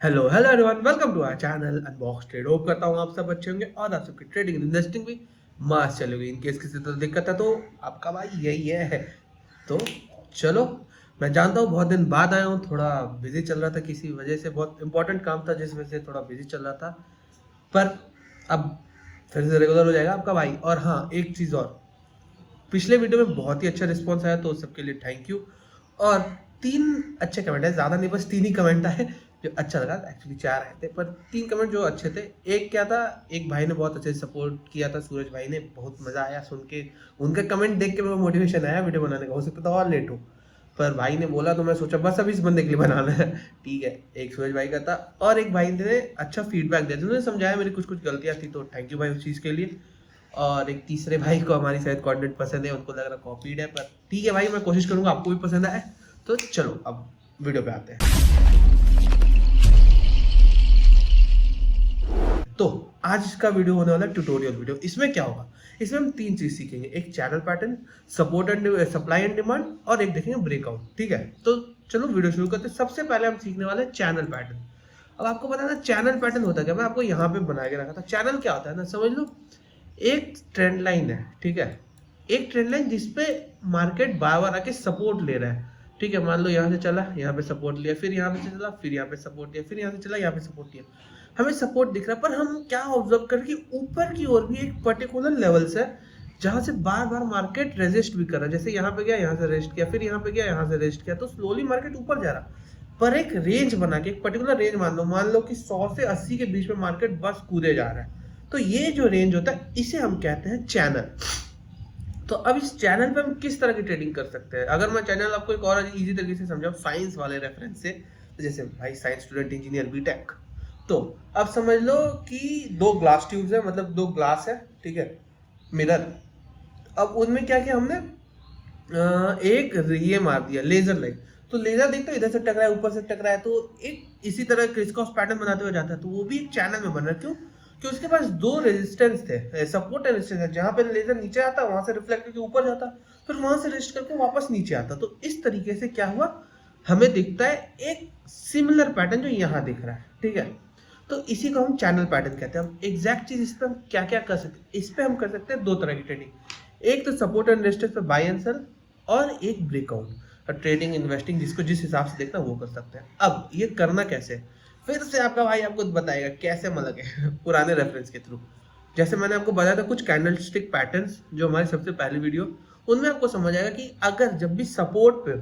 Hello hello everyone, welcome to our channel unbox trade. Hope करता हूँ आप सब अच्छे होंगे और आप सबकी ट्रेडिंग इन्वेस्टिंग भी मस्त चलेगी। इन केस किसी तरह दिक्कत है तो आपका भाई यही है। तो चलो, मैं जानता हूँ बहुत दिन बाद आया हूँ, थोड़ा बिजी चल रहा था, किसी वजह से बहुत इंपॉर्टेंट काम था जिस वजह से थोड़ा बिजी चल रहा था। पर अब फिर से रेगुलर हो जाएगा आपका भाई। और हाँ, एक चीज़ और, पिछले वीडियो में बहुत ही अच्छा रिस्पॉन्स आया तो सबके लिए थैंक यू। और 3 अच्छे कमेंट है, ज़्यादा नहीं, बस 3 ही कमेंट आए जो अच्छा लगा। एक्चुअली 4 आए थे पर 3 कमेंट जो अच्छे थे। एक क्या था, एक भाई ने बहुत अच्छे से सपोर्ट किया था, सूरज भाई ने, बहुत मज़ा आया सुन के। उनका कमेंट देख के मेरे को मोटिवेशन आया वीडियो बनाने का। हो सकता था और लेट हो, पर भाई ने बोला तो मैं सोचा बस अभी इस बंदे के लिए बनाना है। ठीक है, एक सूरज भाई का था और एक भाई ने अच्छा फीडबैक दिया, जिन्होंने समझाया मेरी कुछ कुछ गलतियाँ थी, तो थैंक यू भाई उस चीज़ के लिए। और एक तीसरे भाई को हमारी शायद कंटेंट पसंद है, उनको लग रहा कॉपीड है, पर ठीक है भाई, मैं कोशिश करूंगा आपको भी पसंद आए। तो चलो अब वीडियो पे आते हैं। तो आज का वीडियो होने वाला है ट्यूटोरियल वीडियो। इसमें क्या होगा, इसमें हम 3 चीज सीखेंगे। एक channel pattern, support and supply and demand, और एक देखेंगे ब्रेकआउट। ठीक है, तो चलो वीडियो शुरू करते हैं। सबसे पहले हम सीखने वाले हैं चैनल पैटर्न। अब आपको पता है ना चैनल पैटर्न होता है क्या, मैं आपको यहाँ पे बना के रखा था। चैनल क्या होता है ना, समझ लो एक ट्रेंड लाइन है। ठीक है, एक ट्रेंड लाइन जिसपे मार्केट बार बार आके सपोर्ट ले रहा है। ठीक है, मान लो यहाँ से चला, यहाँ पे सपोर्ट लिया, फिर यहाँ पे चला, फिर यहाँ पे सपोर्ट लिया, फिर यहाँ से चला, यहाँ पे सपोर्ट लिया। हमें सपोर्ट दिख रहा है, पर हम क्या ऑब्जर्व करें कि ऊपर की ओर भी एक पर्टिकुलर लेवल्स है जहां से बार बार मार्केट रेजिस्ट भी कर रहा है। जैसे यहाँ पे गया, यहाँ से रेजिस्ट किया, फिर यहाँ पे गया, यहाँ से रेजिस्ट किया, तो स्लोली मार्केट ऊपर जा रहा। पर एक रेंज बना के, एक पर्टिकुलर रेंज मान लो कि 100 से 80 के बीच में मार्केट बस कूदे जा रहा है। तो ये जो रेंज होता है इसे हम कहते हैं चैनल। तो अब इस चैनल पे हम किस तरह की ट्रेडिंग कर सकते हैं, अगर मैं चैनल आपको एक और इजी तरीके से समझाऊं साइंस वाले रेफरेंस से, तो जैसे भाई साइंस स्टूडेंट, इंजीनियर, बीटेक। तो अब समझ लो कि 2 ग्लास ट्यूब्स है, मतलब 2 ग्लास है। ठीक है, मिरर। अब उनमें क्या किया हमने, एक ये मार दिया लेजर लाइट। तो लेजर देखते हो इधर से टकरा है, ऊपर से टकरा है, तो एक इसी तरह क्रिसक्रॉस पैटर्न बनाते हुए जाता है। तो वो भी एक चैनल में बन रहा है। क्यों? कि उसके पास 2 रेजिस्टेंस थे, सपोर्ट एंड रेजिस्टेंस है। जहां पे लेजर नीचे आता, वहां से रिफ्लेक्ट करके ऊपर जाता, फिर वहां से रेजिस्ट करके वापस नीचे आता। तो इस तरीके से क्या हुआ, हमें दिखता है एक सिमिलर पैटर्न जो यहाँ दिख रहा है। ठीक है, तो इसी को हम चैनल पैटर्न कहते हैं। हम एग्जैक्ट चीज इस पे हम क्या क्या कर सकते हैं, इस पे हम कर सकते हैं 2 तरह की ट्रेडिंग। एक तो सपोर्ट एंड रेजिस्टेंस पे बाय एंड सेल, और एक ब्रेकआउट। ट्रेडिंग इन्वेस्टिंग जिसको जिस हिसाब से देखना वो कर सकते हैं। अब ये करना कैसे, फिर से आपका भाई आपको बताएगा कैसे, मतलब है पुराने रेफरेंस के थ्रू। जैसे मैंने आपको बताया था कुछ कैंडलस्टिक पैटर्न्स जो हमारी सबसे पहली वीडियो, उनमें आपको समझ आएगा कि अगर जब भी सपोर्ट पे,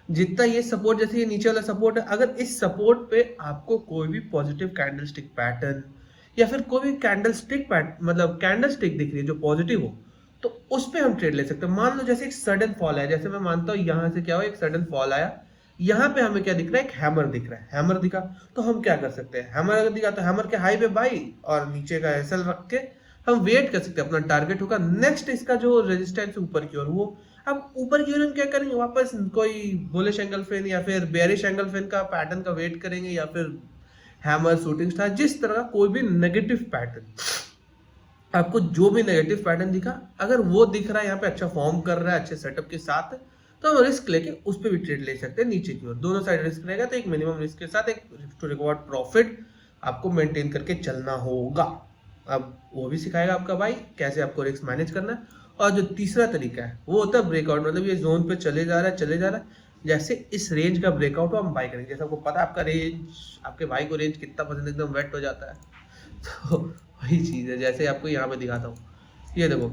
जितना ये सपोर्ट, जैसे ये नीचे वाला सपोर्ट है, अगर इस सपोर्ट पे आपको कोई भी पॉजिटिव कैंडलस्टिक पैटर्न या फिर कोई भी कैंडलस्टिक पैटर्न, मतलब कैंडलस्टिक दिख रही है जो पॉजिटिव हो, तो उस पे हम ट्रेड ले सकते हैं। मान लो जैसे एक सडन फॉल है, जैसे मैं मानता हूँ यहाँ से क्या हो, एक सडन फॉल आया, यहाँ पे हमें क्या दिख रहा है, एक हैमर दिख रहा है। हैमर दिखा तो हम क्या कर सकते हैं, हैमर अगर दिखा तो हैमर के हाई पे बाई और नीचे का एसएल रख के हम वेट कर सकते हैं। अपना टारगेट होगा नेक्स्ट इसका जो रेजिस्टेंस है ऊपर की ओर, वो अब ऊपर की ओर हम क्या करेंगे, वापस कोई बुलिश एंगल फेन या फिर बेयरिश एंगल फेन का पैटर्न का वेट करेंगे, या फिर हैमर, शूटिंग स्टार, जिस तरह का कोई भी नेगेटिव पैटर्न, आपको जो भी नेगेटिव पैटर्न दिखा, अगर वो दिख रहा है यहाँ पे अच्छा फॉर्म कर रहा है अच्छे सेटअप के साथ, तो हम रिस्क लेके उस पर भी ट्रेड ले सकते हैं नीचे की ओर। दोनों साइड रिस्क रहेगा, तो एक मिनिमम रिस्क के साथ एक टू रिकॉर्ड प्रॉफिट आपको मेंटेन करके चलना होगा। अब वो भी सिखाएगा आपका भाई कैसे आपको रिस्क मैनेज करना है। और जो तीसरा तरीका है वो होता है ब्रेकआउट, मतलब ये जोन पे चले जा रहा है, चले जा रहा है, जैसे इस रेंज का ब्रेकआउट हो हम बाई करेंगे। जैसे आपको पता है आपका रेंज, आपके भाई को रेंज कितना पसंद, एकदम वेट हो जाता है। तो वही चीज़ है, जैसे आपको यहाँ पे दिखाता हूँ, ये देखो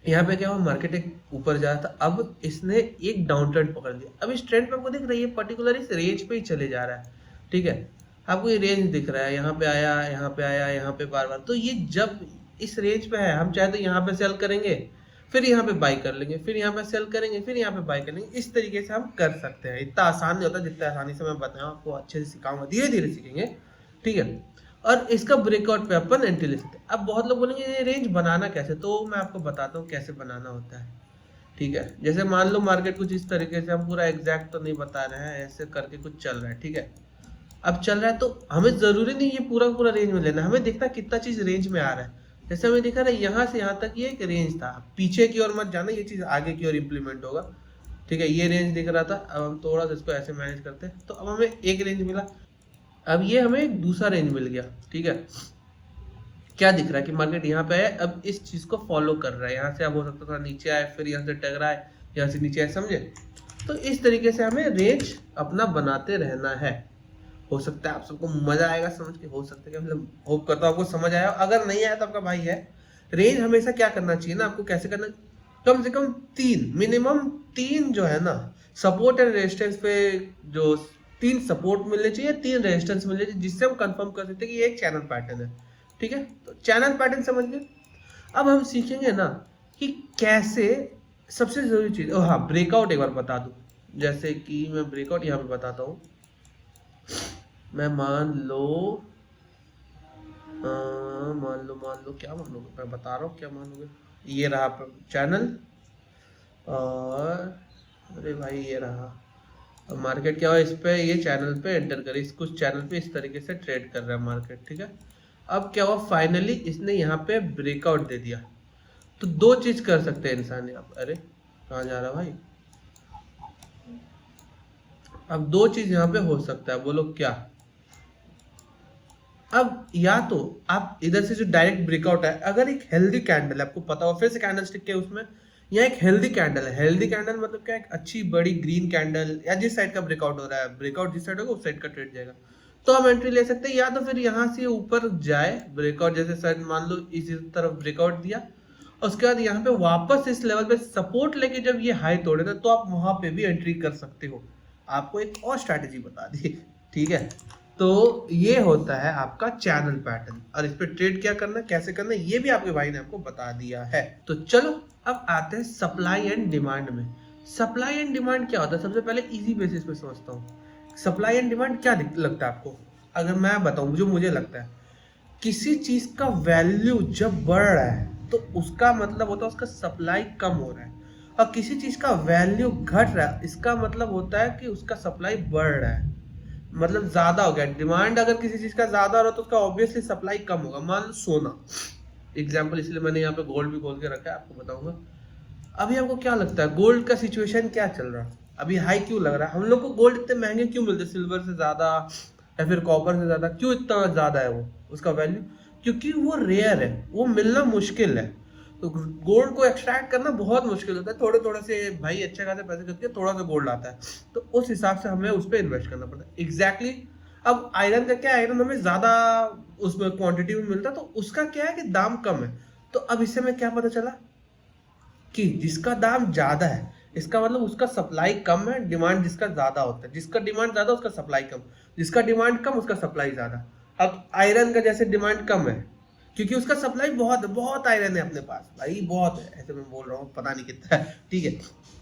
यहाँ पे क्या हुआ, मार्केट एक ऊपर जा रहा था, अब इसने एक डाउन ट्रेंड पकड़ लिया। अब इस ट्रेंड पे आपको दिख रहा है ये पर्टिकुलर इस रेंज पे ही चले जा रहा है। ठीक है, आपको ये रेंज दिख रहा है, यहाँ पे आया, यहाँ पे आया, यहाँ पे बार बार, तो ये जब इस रेंज पे है, हम चाहे तो यहाँ पे सेल करेंगे, फिर यहाँ पे बाई कर लेंगे, फिर यहाँ पे सेल करेंगे, फिर यहाँ पे बाई कर लेंगे। इस तरीके से हम कर सकते हैं। इतना आसान नहीं होता जितना आसानी से मैं बताऊँ, आपको अच्छे से सिखाऊंगा, धीरे धीरे सीखेंगे। ठीक है, और इसका ब्रेकआउट पे अपन एंट्री ले सकते हैं। अब बहुत लोग बोलेंगे ये रेंज बनाना कैसे, तो मैं आपको बताता हूँ कैसे बनाना होता है। ठीक है, जैसे मान लो मार्केट कुछ इस तरीके से, हम पूरा एग्जैक्ट तो नहीं बता रहे हैं, ऐसे करके कुछ चल रहा है। ठीक है, अब चल रहा है तो हमें जरूरी नहीं ये पूरा पूरा रेंज में लेना, हमें देखना कितना चीज रेंज में आ रहा है। जैसे हमें दिखा रहा है यहाँ से यहाँ तक ये एक रेंज था, पीछे की ओर मत जाना, ये चीज आगे की ओर इम्प्लीमेंट होगा। ठीक है, ये रेंज दिख रहा था, अब हम थोड़ा सा इसको ऐसे मैनेज करते हैं, तो अब हमें एक रेंज मिला, अब ये हमें एक दूसरा रेंज मिल गया, ठीक है। क्या दिख रहा है कि मार्केट यहाँ पे है, अब इस चीज को फॉलो कर रहा है, यहाँ से अब हो सकता था नीचे आए, फिर यहाँ से टकरा आए, यहाँ से नीचे आए, समझे। तो इस तरीके से हमें रेंज अपना बनाते रहना है। हो सकता है आप सबको मजा आएगा समझ के, हो सकता है कि मतलब होप करता हूँ आपको समझ आया, अगर नहीं आया तो आपका भाई है। रेंज हमेशा क्या करना चाहिए ना आपको, कैसे करना, कम से कम तीन, मिनिमम तीन जो है ना सपोर्ट एंड रेजिस्टेंस पे, जो तीन सपोर्ट मिलने चाहिए, तीन रेजिस्टेंस मिलने चाहिए, जिससे हम कंफर्म कर सकते हैं कि ये एक चैनल पैटर्न है, ठीक है। तो चैनल पैटर्न समझ गए। अब हम सीखेंगे ना कि कैसे, सबसे जरूरी चीज, हाँ ब्रेकआउट एक बार बता दूं, जैसे कि मैं ब्रेकआउट यहाँ पे बताता हूँ। मैं मान लो क्या मानोगे, मैं बता रहा हूँ क्या मानोगे। ये रहा चैनल, और अरे भाई ये रहा, अब मार्केट क्या हुआ, इस पे ये चैनल पे एंटर करे, इस कुछ चैनल पे इस तरीके से ट्रेड कर रहा है मार्केट, ठीक है। अब क्या हुआ, फाइनली इसने यहाँ पे ब्रेकआउट दे दिया। तो दो चीज कर सकते हैं इंसान यहाँ पे, अरे कहाँ जा रहा भाई। अब दो चीज यहाँ पे हो सकता है, बोलो क्या। अब या तो आप इधर से जो डायरेक्ट ब्रेकआउट है, अगर एक हेल्दी कैंडल है, आपको पता हो, फिर से कैंडल स्टिक के उसमें, यहाँ एक हेल्दी कैंडल है, हेल्दी कैंडल मतलब क्या, एक अच्छी बड़ी ग्रीन कैंडल, या जिस साइड का ब्रेकआउट हो रहा है, ब्रेकआउट जिस साइड होगा उस साइड का ट्रेड जाएगा, तो हम एंट्री ले सकते हैं। या तो फिर यहाँ से ऊपर जाए ब्रेकआउट, जैसे शायद मान लो इसी तरफ ब्रेकआउट दिया, उसके बाद यहाँ पे वापस इस लेवल पे सपोर्ट लेके जब ये हाई तोड़े थे, तो आप वहां पे भी एंट्री कर सकते हो। आपको एक और स्ट्रैटेजी बता दी, ठीक है। तो ये होता है आपका चैनल पैटर्न, और इस पे ट्रेड क्या करना, कैसे करना, ये भी आपके भाई ने आपको बता दिया है। तो चलो अब आते हैं सप्लाई एंड डिमांड में। सप्लाई एंड डिमांड क्या होता है, सबसे पहले इजी बेसिस पे समझता हूँ। सप्लाई एंड डिमांड क्या लगता है आपको, अगर मैं बताऊं जो मुझे लगता है, किसी चीज का वैल्यू जब बढ़ रहा है तो उसका मतलब होता है उसका सप्लाई कम हो रहा है, और किसी चीज का वैल्यू घट रहा है इसका मतलब होता है कि उसका सप्लाई बढ़ रहा है, मतलब ज्यादा हो गया। डिमांड अगर किसी चीज का ज्यादा हो रहा है तो उसका ऑब्वियसली सप्लाई कम होगा। मान लो सोना एग्जाम्पल, इसलिए मैंने यहाँ पे गोल्ड भी खोल के रखा है, आपको बताऊंगा। अभी आपको क्या लगता है गोल्ड का सिचुएशन क्या चल रहा है, अभी हाई क्यों लग रहा है, हम लोग को गोल्ड इतने महंगे क्यों मिलते, सिल्वर से ज्यादा या फिर कॉपर से ज्यादा, क्यों इतना ज्यादा है वो उसका वैल्यू, क्योंकि वो रेयर है, वो मिलना मुश्किल है। तो गोल्ड को एक्सट्रैक्ट करना बहुत मुश्किल होता है, थोड़े थोड़े से भाई अच्छे खासे पैसे करके थोड़ा सा गोल्ड आता है, तो उस हिसाब से हमें उस पर इन्वेस्ट करना पड़ता है। एग्जैक्टली अब आयरन का क्या है, आयरन हमें ज्यादा उसमें क्वांटिटी में मिलता है, तो उसका क्या है कि दाम कम है। तो अब इससे हमें क्या पता चला कि जिसका दाम ज्यादा है इसका मतलब उसका सप्लाई कम है, डिमांड जिसका ज्यादा होता है, जिसका डिमांड ज्यादा उसका सप्लाई कम, जिसका डिमांड कम उसका सप्लाई ज्यादा। अब आयरन का जैसे डिमांड कम है क्योंकि उसका सप्लाई बहुत है, बहुत आयरन है अपने पास भाई, बहुत है, ऐसे मैं बोल रहा हूँ पता नहीं कितना है, ठीक है।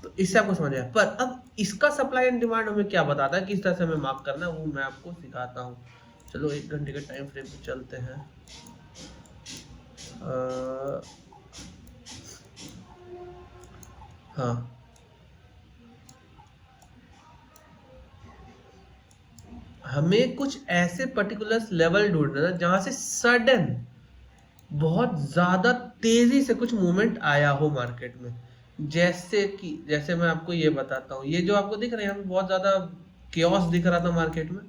तो इससे आपको समझ आया। पर अब इसका सप्लाई एंड डिमांड हमें क्या बताता है, किस तरह से हमें मार्क करना है, वो मैं आपको सिखाता हूँ। चलो 1 घंटे के टाइम फ्रेम पे चलते हैं। हाँ, हमें कुछ ऐसे पर्टिकुलर लेवल ढूंढना है जहां से सडन बहुत ज्यादा तेजी से कुछ मूवमेंट आया हो मार्केट में। जैसे मैं आपको ये बताता हूँ, ये जो आपको दिख रहा है यहाँ पे बहुत ज्यादा केओस दिख रहा था मार्केट में।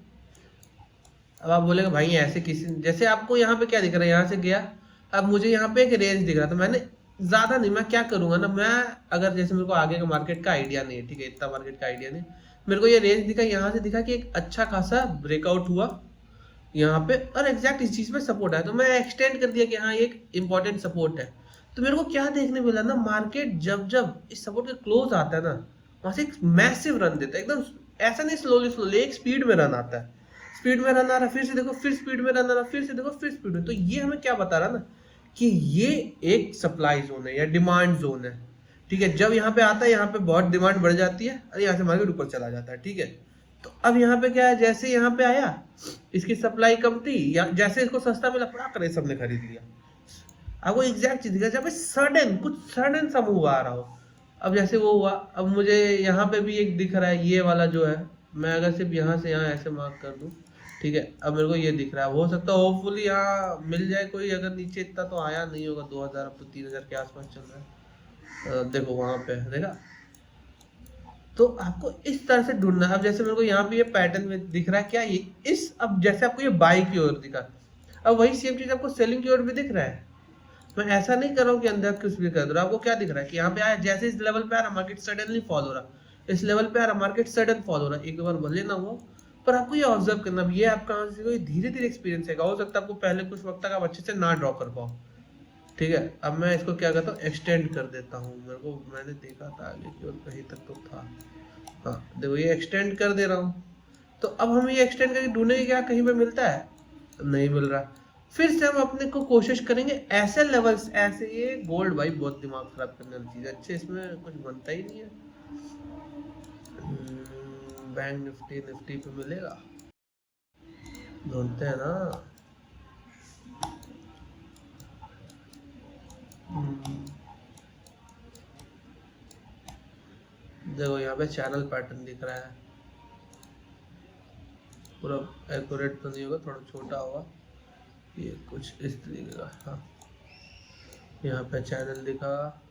अब आप बोलेगा भाई ऐसे किसी, जैसे आपको यहाँ पे क्या दिख रहा है, यहाँ से गया, अब मुझे यहाँ पे एक रेंज दिख रहा था, मैंने ज्यादा नहीं, मैं क्या करूंगा ना, मैं अगर जैसे मेरे को आगे का मार्केट का आइडिया नहीं है, ठीक है, इतना मार्केट का आइडिया नहीं, मेरे को ये रेंज दिखा, यहाँ से दिखा कि एक अच्छा खासा ब्रेकआउट हुआ यहाँ पे, और एग्जैक्ट इस चीज पे सपोर्ट है, तो मैं एक्सटेंड कर दिया कि हाँ ये एक इंपॉर्टेंट सपोर्ट है। तो मेरे को क्या देखने मिला ना, मार्केट जब जब इस सपोर्ट के क्लोज आता है ना, वहां से एक मैसिव रन देता है, एकदम ऐसा नहीं स्लोली स्लोली, एक स्पीड में रन आता है, स्पीड में रन आ रहा, फिर से देखो, फिर स्पीड में रन आ रहा, फिर से देखो, फिर स्पीड में। तो ये हमें क्या बता रहा ना कि ये एक सप्लाई जोन है या डिमांड जोन है, ठीक है। जब यहाँ पे आता है, यहाँ पे बहुत डिमांड बढ़ जाती है, और यहाँ से मार्केट ऊपर चला जाता है, ठीक है। तो अब यहाँ पे क्या है, जैसे यहाँ पे आया, इसकी सप्लाई कम थी, या जैसे इसको सस्ता मिला, पड़ा करे सबने खरीद लिया। आपको एग्जैक्ट चीज दिखा, जब पे सडन कुछ सडन सा मूव आ रहा हो। अब जैसे वो हुआ, अब मुझे यहाँ पे भी एक दिख रहा है, ये वाला जो है, मैं अगर सिर्फ यहाँ से यहाँ ऐसे मार्क कर दूं, ठीक है, अब मेरे को ये दिख रहा है, हो सकता है होपफुली यहाँ मिल जाए कोई, अगर नीचे इतना तो आया नहीं होगा, 2000 अब तो 3000 के आसपास चल रहा है। देखो वहां पे देखा, तो आपको इस तरह से ढूंढना। अब जैसे मेरे को यहाँ पे ये पैटर्न में दिख रहा है क्या, ये इस, अब जैसे आपको ये बाई की ओर दिखा, अब वही सेम चीज आपको सेलिंग की ओर भी दिख रहा है। मैं ऐसा नहीं कर रहा हूँ कि अंदर कुछ भी कर दो। आपको क्या दिख रहा है कि यहाँ पे आया, जैसे इस लेवल पे आ रहा मार्केट सडनली फॉल हो रहा, इस लेवल पे आ रहा मार्केट सडन फॉल हो रहा, एक दो बार बोल लेना वो, पर आपको ये ऑब्जर्व करना, ये आप कहाँ से कोई धीरे धीरे एक्सपीरियंस है। हो सकता है आपको पहले कुछ वक्त तक आप अच्छे से ना ड्रॉ कर पाओ, ठीक है। अब मैं इसको क्या करता हूँ, एक्सटेंड कर देता हूँ। मेरे को, मैंने देखा था आगे की ओर कहीं तक तो था, हाँ देखो ये एक्सटेंड कर दे रहा हूँ। तो अब हम ये एक्सटेंड करके ढूंढेंगे क्या कहीं पे मिलता है, नहीं मिल रहा। फिर से हम अपने को कोशिश करेंगे ऐसे लेवल्स, ऐसे, ये गोल्ड भाई बहुत दिमाग खराब करने वाली चीज है, अच्छे इसमें कुछ बनता ही नहीं है। बैंक निफ्टी, निफ्टी पे मिलेगा, ढूंढते हैं ना। देखो यहाँ पे चैनल पैटर्न दिख रहा है, पूरा एक्यूरेट तो नहीं होगा, थोड़ा छोटा होगा, ये कुछ इस तरीके का। हाँ यहाँ पे चैनल दिखा।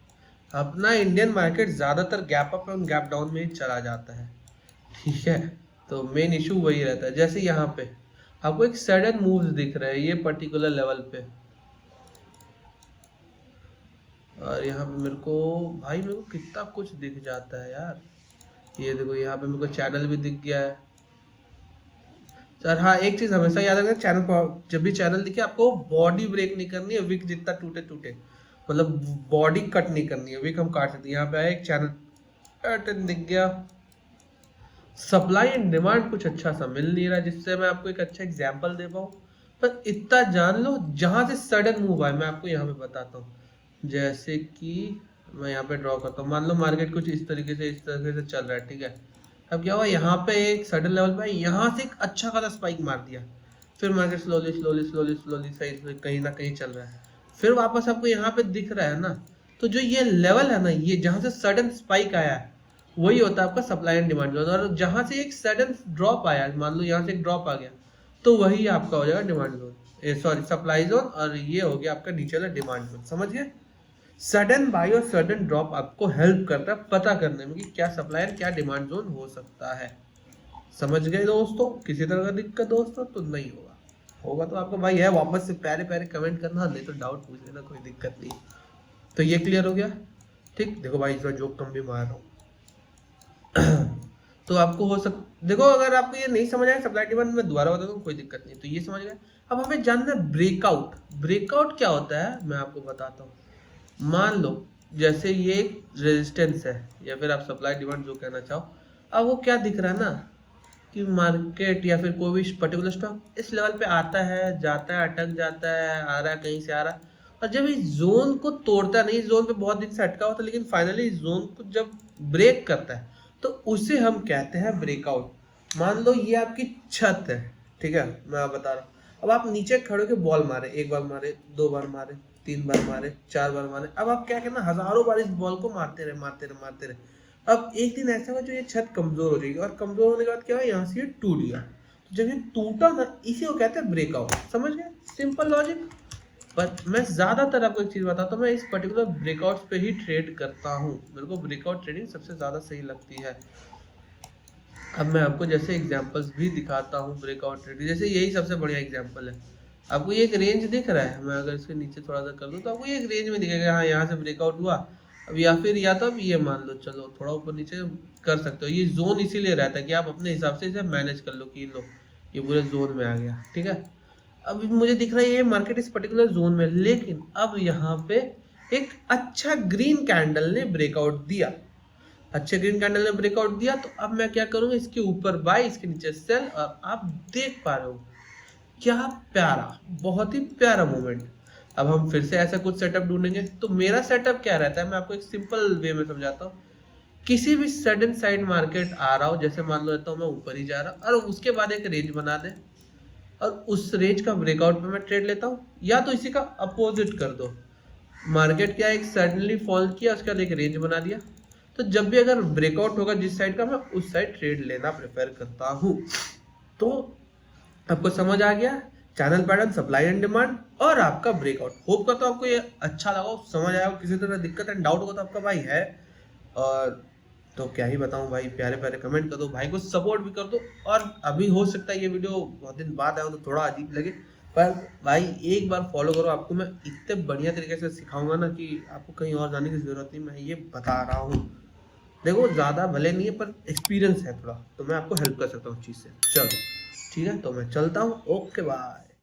अपना इंडियन मार्केट ज़्यादातर गैप अप और गैप डाउन में ही चला जाता है, ठीक है। तो मेन इशू वही रहता है। जैसे यहाँ पे आपको एक सडन मूव्स दिख रहा है ये पर्टिकुलर लेवल पे, और यहाँ पे मेरे को, भाई मेरे को कितना कुछ दिख जाता है यार। ये देखो यहाँ पे मेरे को चैनल भी दिख गया है सर। हाँ एक चीज हमेशा याद रखना, चैनल जब भी चैनल दिखे आपको बॉडी ब्रेक नहीं करनी है, विक जितना टूटे टूटे, मतलब बॉडी कट नहीं करनी है, विक हम काट सकते हैं। यहाँ पे एक चैनल पैटर्न दिख गया। सप्लाई एंड डिमांड कुछ अच्छा सा मिल नहीं रहा जिससे मैं आपको एक अच्छा एग्जांपल दे पाऊँ, पर इतना जान लो जहां से सडन मूव आए मैं आपको यहाँ पे बताता हूँ। जैसे कि मैं यहाँ पे ड्रॉ करता हूँ, मान लो मार्केट कुछ इस तरीके से चल रहा है, ठीक है। अब क्या हुआ, यहाँ पे एक सडन लेवल पे यहाँ से एक अच्छा खासा स्पाइक मार दिया, फिर market slowly slowly slowly slowly सही कहीं ना कहीं चल रहा है, फिर वापस आपको यहाँ पे दिख रहा है ना। तो जो ये लेवल है ना, ये जहाँ से सडन स्पाइक आया है वही होता है आपका सप्लाई एंड डिमांड जोन, और जहाँ से एक सडन ड्रॉप आया, मान लो यहाँ से एक ड्रॉप आ गया, तो वही आपका हो जाएगा demand zone, sorry supply zone, और ये हो गया आपका नीचे वाला डिमांड जोन। समझ गए? सडन बाई और सडन ड्रॉप आपको हेल्प करता है पता करने में कि क्या सप्लाई और क्या डिमांड जोन हो सकता है। समझ गए दोस्तों? किसी तरह का दिक्कत दोस्तों तो नहीं होगा, होगा तो आपका भाई है, वापस से प्यारे प्यारे कमेंट करना, नहीं तो डाउट पूछ लेना, कोई दिक्कत नहीं। तो ये क्लियर हो गया, ठीक। देखो भाई इस बार जोक कम भी मार रहा हूँ तो आपको हो सक, देखो अगर आपको ये नहीं समझ आया सप्लाई डिमांड में दोबारा बता दूं, कोई दिक्कत नहीं। तो ये समझ गए। अब हमें जानना है ब्रेकआउट। ब्रेकआउट क्या होता है मैं आपको बताता हूँ। मान लो जैसे ये एक रेजिस्टेंस है, या फिर आप सप्लाई डिमांड जो कहना चाहो, अब वो क्या दिख रहा है ना कि मार्केट या फिर कोई भी पर्टिकुलर स्टॉक इस लेवल पे आता है, जाता है, अटक जाता है, आ रहा है, कहीं से आ रहा है, और जब इस जोन को तोड़ता नहीं, इस जोन पे बहुत दिन से अटका होता है, लेकिन फाइनली इस जोन को जब ब्रेक करता है तो उसे हम कहते हैं ब्रेकआउट। मान लो ये आपकी छत है, ठीक है, मैं बता रहा हूँ। अब आप नीचे खड़े होकर बॉल मारे, एक बार मारे, दो बार मारे, तीन बार मारे, चार बार मारे, अब आप क्या करना, हजारों बार इस बॉल को मारते रहे मारते रहे मारते रहे। अब एक दिन ऐसा हुआ जो ये छत कमजोर हो जाएगी, और कमजोर होने के बाद क्या हुआ, यहाँ से ये टूट गया। तो जब ये टूटा ना, इसी को कहते हैं ब्रेकआउट। समझ गए? Simple logic. पर मैं ज्यादातर आपको एक चीज बताता हूँ, मैं इस पर्टिकुलर ब्रेकआउट्स पे ही ट्रेड करता हूँ, मेरे को ब्रेकआउट ट्रेडिंग सबसे ज्यादा सही लगती है। अब मैं आपको जैसे एग्जांपल्स भी दिखाता हूँ ब्रेकआउट ट्रेडिंग, जैसे यही सबसे बढ़िया एग्जांपल है। आपको ये एक रेंज दिख रहा है, मैं अगर इसके नीचे थोड़ा सा कर दूँ तो आपको ये एक रेंज में दिखेगा, हाँ यहाँ से ब्रेकआउट हुआ। अब या फिर या तो अब ये मान लो, चलो थोड़ा ऊपर नीचे कर सकते हो, ये जोन इसीलिए रहता है कि आप अपने हिसाब से इसे मैनेज कर लो कि लो ये पूरे जोन में आ गया, ठीक है। अब मुझे दिख रहा है ये मार्केट इस पर्टिकुलर जोन में, लेकिन अब यहाँ पे एक अच्छा ग्रीन कैंडल ने ब्रेकआउट दिया, अच्छे ग्रीन कैंडल ने ब्रेकआउट दिया, तो अब मैं क्या करूंगा, इसके ऊपर बाय, इसके नीचे सेल, और आप देख पा रहे हो क्या प्यारा, बहुत ही प्यारा मोमेंट। अब हम फिर से ऐसा कुछ सेटअप ढूंढेंगे। तो मेरा सेटअप क्या रहता है, मैं आपको एक सिंपल वे में समझाता हूँ। किसी भी सडन साइड मार्केट आ रहा हो, जैसे मान लो रहता हूँ मैं ऊपर ही जा रहा, और उसके बाद एक रेंज बना दे, और उस रेंज का ब्रेकआउट पे मैं ट्रेड लेता हूँ, या तो इसी का अपोजिट कर दो, मार्केट क्या एक सडनली फॉल किया, उसके बाद एक रेंज बना दिया, तो जब भी अगर ब्रेकआउट होगा जिस साइड का, मैं उस साइड ट्रेड लेना प्रेफर करता हूँ। तो आपको समझ आ गया channel pattern, supply and demand, और आपका ब्रेकआउट। होप करता हूँ आपको ये अच्छा लगा, समझ आया, किसी तरह दिक्कत एंड डाउट होगा तो आपका भाई है, और तो क्या ही बताऊं भाई, प्यारे प्यारे कमेंट कर दो, भाई को सपोर्ट भी कर दो। और अभी हो सकता है ये वीडियो बहुत दिन बाद आया हो तो थोड़ा अजीब लगे, पर भाई एक बार फॉलो करो, आपको मैं इतने बढ़िया तरीके से सिखाऊंगा ना कि आपको कहीं और जाने की जरूरत नहीं, मैं ये बता रहा हूँ। देखो ज़्यादा भले नहीं है पर एक्सपीरियंस है थोड़ा, तो मैं आपको हेल्प कर सकता हूँ उस चीज़ से। चलो ठीक है, तो मैं चलता हूँ, ओके बाय।